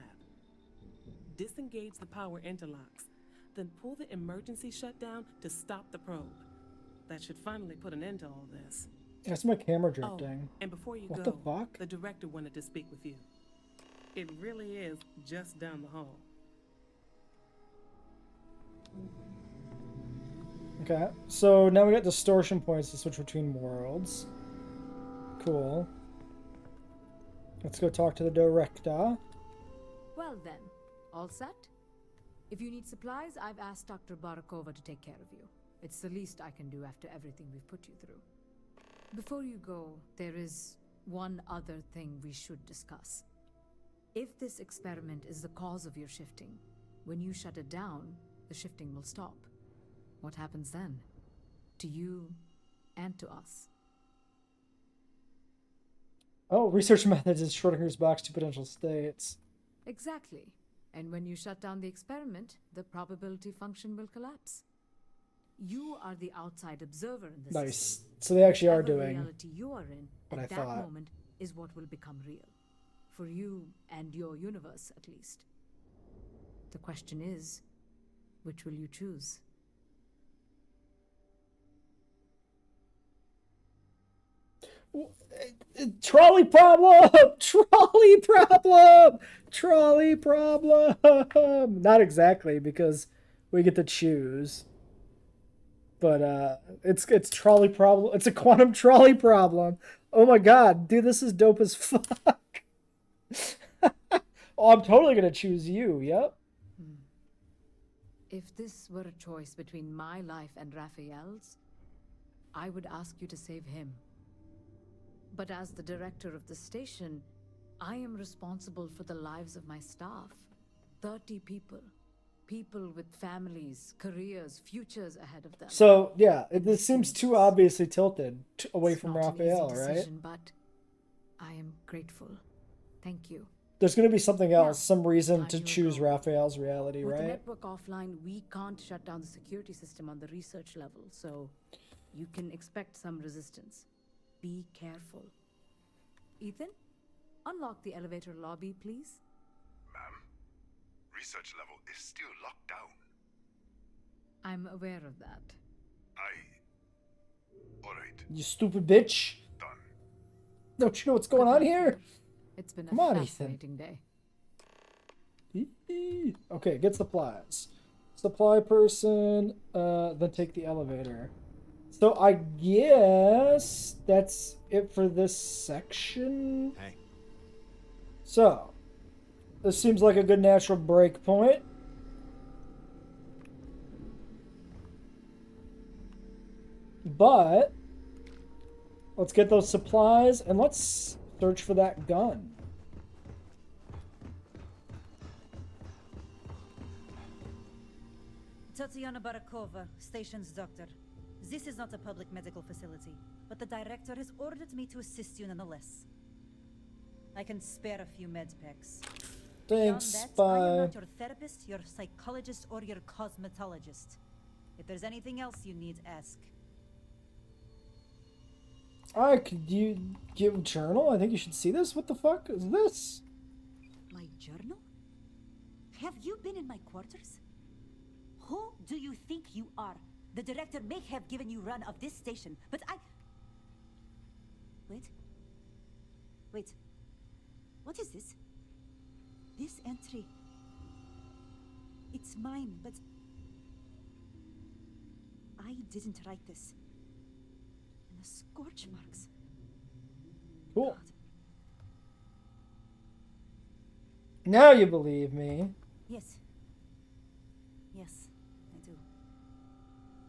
Speaker 7: Disengage the power interlocks, then pull the emergency shutdown to stop the probe. That should finally put an end to all this.
Speaker 1: That's my camera drifting.
Speaker 7: Oh, and before you
Speaker 1: What
Speaker 7: go,
Speaker 1: the fuck?
Speaker 7: the director wanted to speak with you. It really is just down the hall.
Speaker 1: Okay, so now we got distortion points to switch between worlds. Cool. Let's go talk to the director.
Speaker 6: Well then, all set? If you need supplies, I've asked Dr. Barakova to take care of you. It's the least I can do after everything we've put you through. Before you go, there is one other thing we should discuss. If this experiment is the cause of your shifting, when you shut it down, the shifting will stop. What happens then? To you and to us.
Speaker 1: Oh, research methods in Schrodinger's box to potential states.
Speaker 6: Exactly. And when you shut down the experiment, the probability function will collapse. You are the outside observer in this
Speaker 1: Nice.
Speaker 6: system.
Speaker 1: So they actually are
Speaker 6: Whatever
Speaker 1: doing
Speaker 6: reality you are in
Speaker 1: what
Speaker 6: at
Speaker 1: I
Speaker 6: that
Speaker 1: thought.
Speaker 6: moment is what will become real. For you and your universe, at least. The question is, which will you choose?
Speaker 1: Trolley problem! Trolley problem! Trolley problem! Not exactly, because we get to choose. But it's trolley problem. It's a quantum trolley problem. Oh my god, dude, this is dope as fuck. Oh, I'm totally gonna choose you. Yep.
Speaker 6: If this were a choice between my life and Raphael's, I would ask you to save him. But as the director of the station, I am responsible for the lives of my staff. 30 people. People with families, careers, futures ahead of them.
Speaker 1: So yeah, this seems too obviously tilted away
Speaker 6: It's
Speaker 1: from
Speaker 6: not an easy
Speaker 1: Raphael, right?
Speaker 6: decision, but I am grateful. Thank you.
Speaker 1: There's gonna be something else,
Speaker 6: Now,
Speaker 1: some reason
Speaker 6: time
Speaker 1: to
Speaker 6: to
Speaker 1: choose
Speaker 6: go.
Speaker 1: Raphael's reality,
Speaker 6: With the
Speaker 1: right?
Speaker 6: network offline, we can't shut down the security system on the research level, so you can expect some resistance. Be careful. Ethan, unlock the elevator lobby, please.
Speaker 3: Ma'am, research level is still locked down.
Speaker 6: I'm aware of that.
Speaker 3: Alright,
Speaker 1: You stupid bitch!
Speaker 3: done.
Speaker 1: Don't you know what's going
Speaker 6: Good
Speaker 1: on
Speaker 6: luck,
Speaker 1: here?
Speaker 6: Ethan. It's been
Speaker 1: Come
Speaker 6: a
Speaker 1: on, Ethan.
Speaker 6: fascinating day.
Speaker 1: Okay, get supplies. Supply person, then take the elevator. So I guess that's it for this section.
Speaker 8: Hey.
Speaker 1: So, this seems like a good natural break point. But, let's get those supplies and let's search for that gun.
Speaker 9: Tatiana Barakova, station's doctor. This is not a public medical facility, but the director has ordered me to assist you nonetheless. I can spare a few med packs.
Speaker 1: Thanks,
Speaker 9: Beyond that, I am
Speaker 1: bye.
Speaker 9: not your therapist, your psychologist, or your cosmetologist. If there's anything else you need, ask.
Speaker 1: Alright, could you give a journal? I think you should see this. What the fuck is this?
Speaker 9: My journal? Have you been in my quarters? Who do you think you are? The director may have given you run of this station, but I... Wait. Wait. What is this? This entry. It's mine, but... I didn't write this. And the scorch marks.
Speaker 1: Cool.
Speaker 9: God.
Speaker 1: Now you believe me.
Speaker 9: Yes. Yes, I do.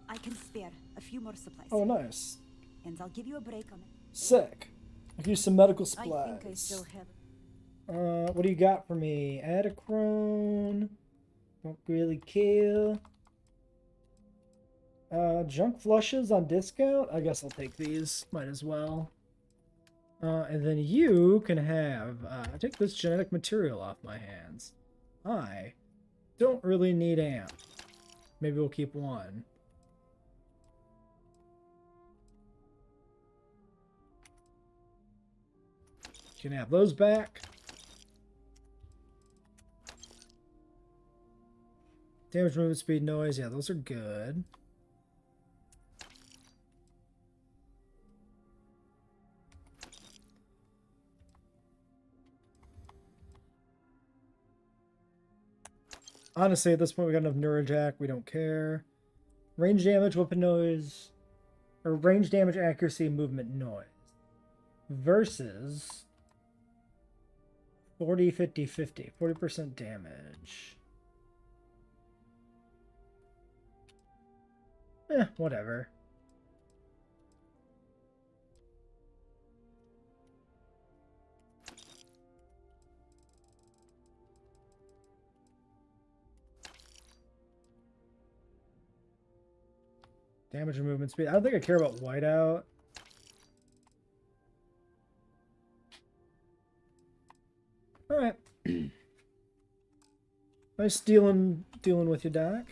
Speaker 9: I can spare a few more supplies.
Speaker 1: Oh, nice.
Speaker 9: And I'll give you a break on it.
Speaker 1: Sick. I've used some medical
Speaker 9: I
Speaker 1: supplies.
Speaker 9: think I still have...
Speaker 1: What do you got for me? Adachrone. Don't really care. Junk flushes on discount? I guess I'll take these. Might as well. And then you can have... take this genetic material off my hands. I don't really need amp. Maybe we'll keep one. You can have those back. Damage, movement, speed, noise. Yeah, those are good. Honestly, at this point, we got enough neurojack. We don't care. Range damage, weapon noise, or range damage, accuracy, movement, noise. Versus 40, 50, 50. 40% damage. Whatever. Damage and movement speed. I don't think I care about whiteout. Alright. Nice dealing with you, Doc.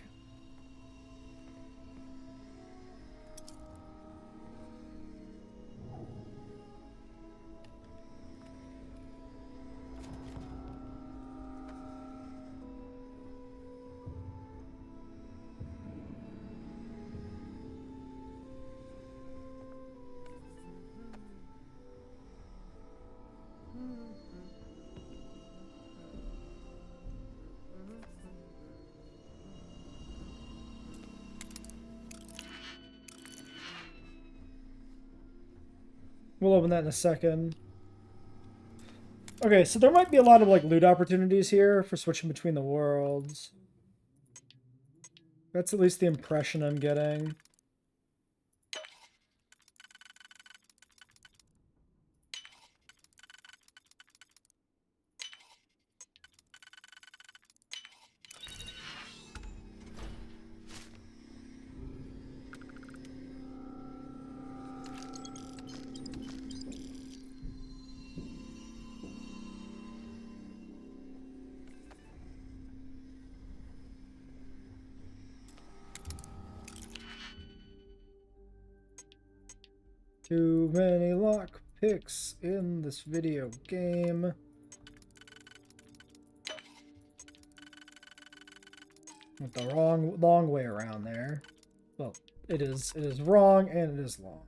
Speaker 1: We'll open that in a second. Okay, so there might be a lot of like loot opportunities here for switching between the worlds. That's at least the impression I'm getting. Too many lock picks in this video game. Went the long way around there. Well, it is wrong and it is long.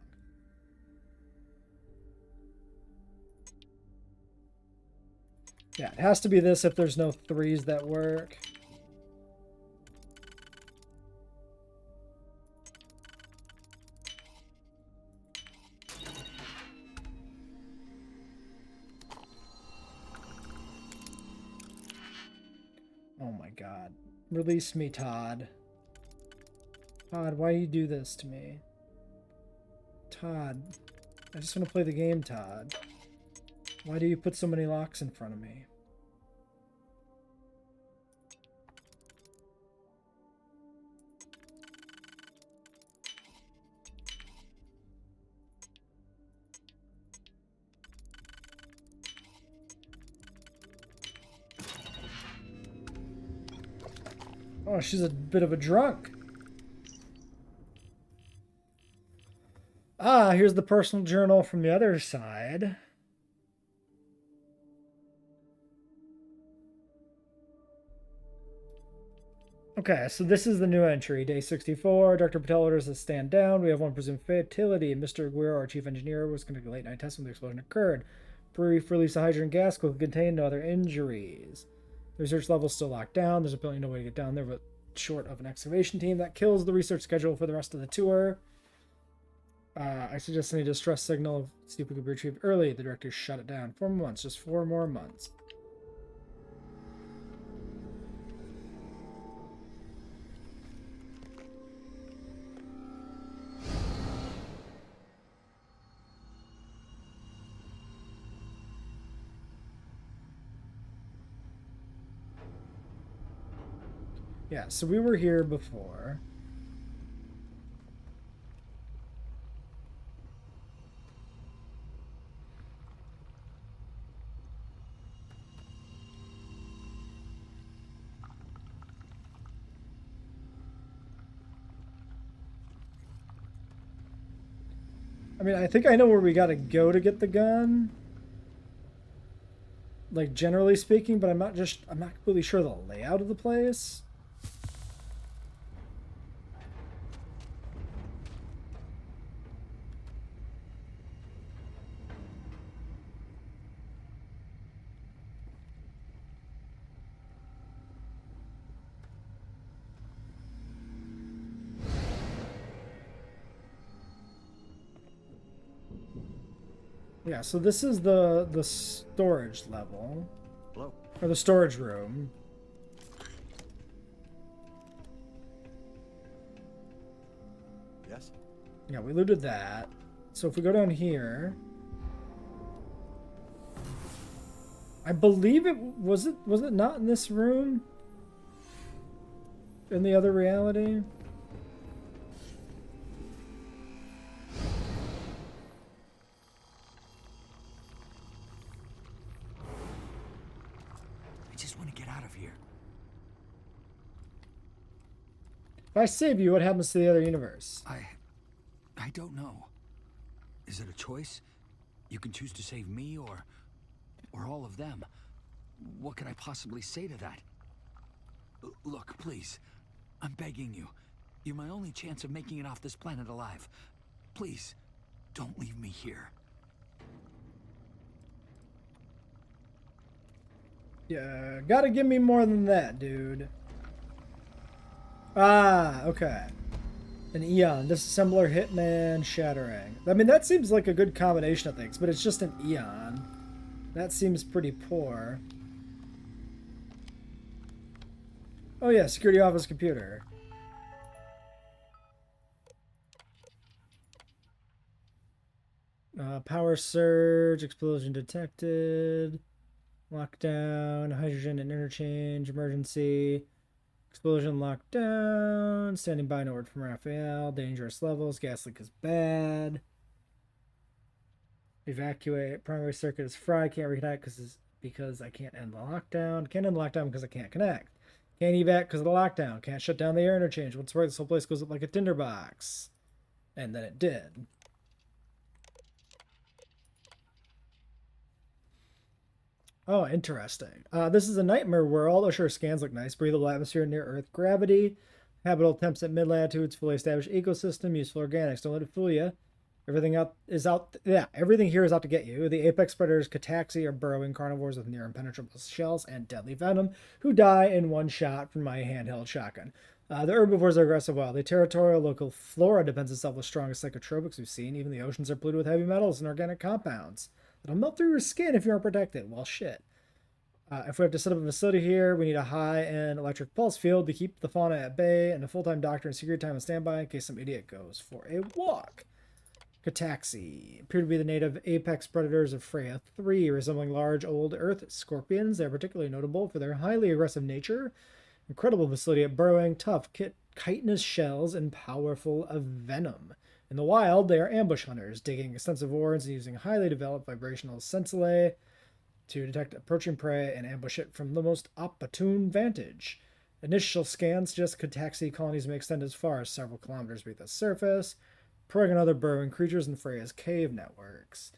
Speaker 1: Yeah, it has to be this if there's no threes that work. Oh my god. Release me, Todd. Todd, why do you do this to me? Todd. I just want to play the game, Todd. Why do you put so many locks in front of me? Oh, she's a bit of a drunk. Ah, here's the personal journal from the other side. Okay, so this is the new entry. Day 64. Dr. Patel orders us to stand down. We have one presumed fatality. Mr. Aguirre, our chief engineer, was conducting a late-night test when the explosion occurred. Brief release of hydrogen gas could contain no other injuries. The research level is still locked down. There's apparently no way to get down there but short of an excavation team. That kills the research schedule for the rest of the tour. I suggest any distress signal. See if we could be retrieved early. The director shut it down. 4 months. Just 4 more months. Yeah, so we were here before. I mean, I think I know where we gotta go to get the gun. Like, generally speaking, but I'm not completely sure the layout of the place. Yeah, so this is the storage level.
Speaker 8: Hello.
Speaker 1: Or the storage room.
Speaker 8: Yes?
Speaker 1: Yeah, we looted that. So if we go down here, I believe it was it not in this room? In the other reality? If I save you, what happens to the other universe?
Speaker 5: I don't know. Is it a choice? You can choose to save me or all of them. What could I possibly say to that? Look, please. I'm begging you. You're my only chance of making it off this planet alive. Please, don't leave me here.
Speaker 1: Yeah, gotta give me more than that, dude. Ah, okay. An Eon, disassembler, hitman, shattering. I mean, that seems like a good combination of things, but it's just an Eon. That seems pretty poor. Oh yeah, security office computer. Power surge, explosion detected, lockdown, hydrogen and interchange, emergency, explosion lockdown, standing by, no word from Raphael, dangerous levels, gas leak is bad. Evacuate, primary circuit is fried, can't reconnect because I can't end the lockdown. Can't end the lockdown because I can't connect. Can't evac because of the lockdown. Can't shut down the air interchange. What's right, this whole place goes up like a tinderbox. And then it did. Oh, interesting. This is a nightmare world. Oh, sure, scans look nice. Breathable atmosphere near Earth gravity. Habitable temps at mid-latitudes. Fully established ecosystem. Useful organics. Don't let it fool you. Everything everything here is out to get you. The apex predators, Cataxi, are burrowing carnivores with near impenetrable shells and deadly venom, who die in one shot from my handheld shotgun. The herbivores are aggressive wild. The territorial local flora defends itself with strongest psychotropics we've seen. Even the oceans are polluted with heavy metals and organic compounds that'll melt through your skin if you aren't protected. Well, shit. If we have to set up a facility here, we need a high-end electric pulse field to keep the fauna at bay and a full-time doctor and security time on standby in case some idiot goes for a walk. Cataxi appear to be the native apex predators of Freya 3, resembling large old earth scorpions. They are particularly notable for their highly aggressive nature, incredible facility at burrowing, tough chitinous shells, and powerful venom. In the wild, they are ambush hunters, digging extensive warrens and using highly developed vibrational sensilae to detect approaching prey and ambush it from the most opportune vantage. Initial scans suggest Cataxi colonies may extend as far as several kilometers beneath the surface, preying on other burrowing creatures in Freya's cave networks.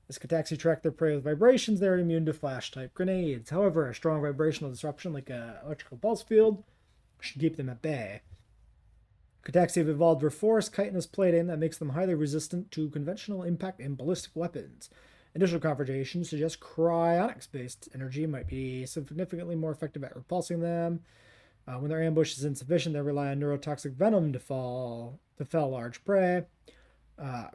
Speaker 1: As Cataxi track their prey with vibrations, they are immune to flash-type grenades. However, a strong vibrational disruption like an electrical pulse field should keep them at bay. Cataxi have evolved reinforced chitinous plating that makes them highly resistant to conventional impact and ballistic weapons. Initial confrontations suggest cryonics-based energy might be significantly more effective at repulsing them. When their ambush is insufficient, they rely on neurotoxic venom to fell large prey.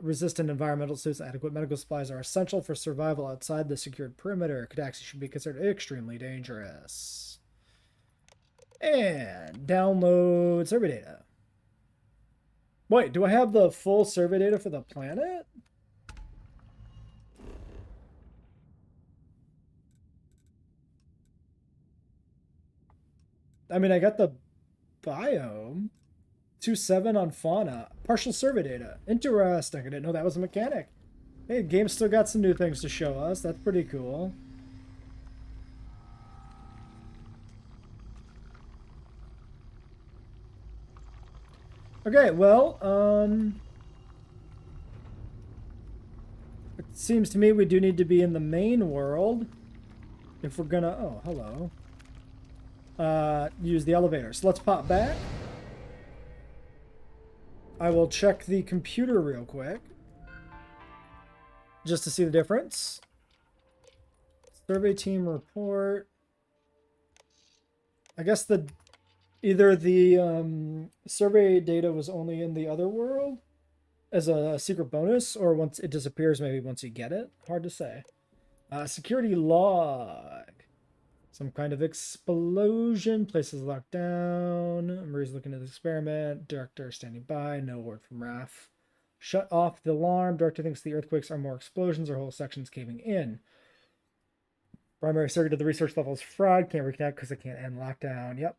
Speaker 1: Resistant environmental suits and adequate medical supplies are essential for survival outside the secured perimeter. Cataxi should be considered extremely dangerous. And download survey data. Wait, do I have the full survey data for the planet? I mean, I got the biome. 2.7 on fauna. Partial survey data. Interesting. I didn't know that was a mechanic. Hey, the game's still got some new things to show us. That's pretty cool. Okay, well, it seems to me we do need to be in the main world if we're gonna, oh, hello. Use the elevator. So let's pop back. I will check the computer real quick just to see the difference. Survey team report. I guess either the survey data was only in the other world as a secret bonus, or once it disappears, maybe once you get it. Hard to say. Security log. Some kind of explosion. Places locked down. Marie's looking at the experiment. Director standing by. No word from Raph. Shut off the alarm. Director thinks the earthquakes are more explosions or whole sections caving in. Primary circuit of the research level is fried. Can't reconnect because it can't end lockdown. Yep.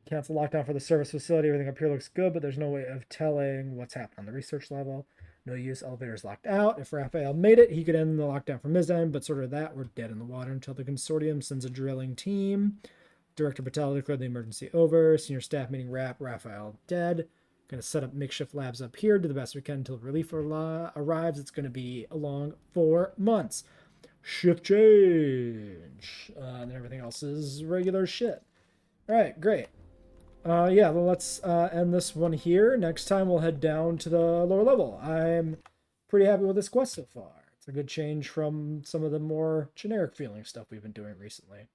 Speaker 1: Cancel lockdown for the service facility. Everything up here looks good, but there's no way of telling what's happened on the research level. No use, elevator's locked out. If Raphael made it, he could end the lockdown from his end, but sort of that, we're dead in the water until the consortium sends a drilling team. Director Patel declared the emergency over. Senior staff meeting Raphael dead. Gonna set up makeshift labs up here, do the best we can until relief arrives. It's gonna be a long 4 months. Shift change. And everything else is regular shit. All right, great. Yeah, well, let's end this one here. Next time we'll head down to the lower level. I'm pretty happy with this quest so far. It's a good change from some of the more generic feeling stuff we've been doing recently.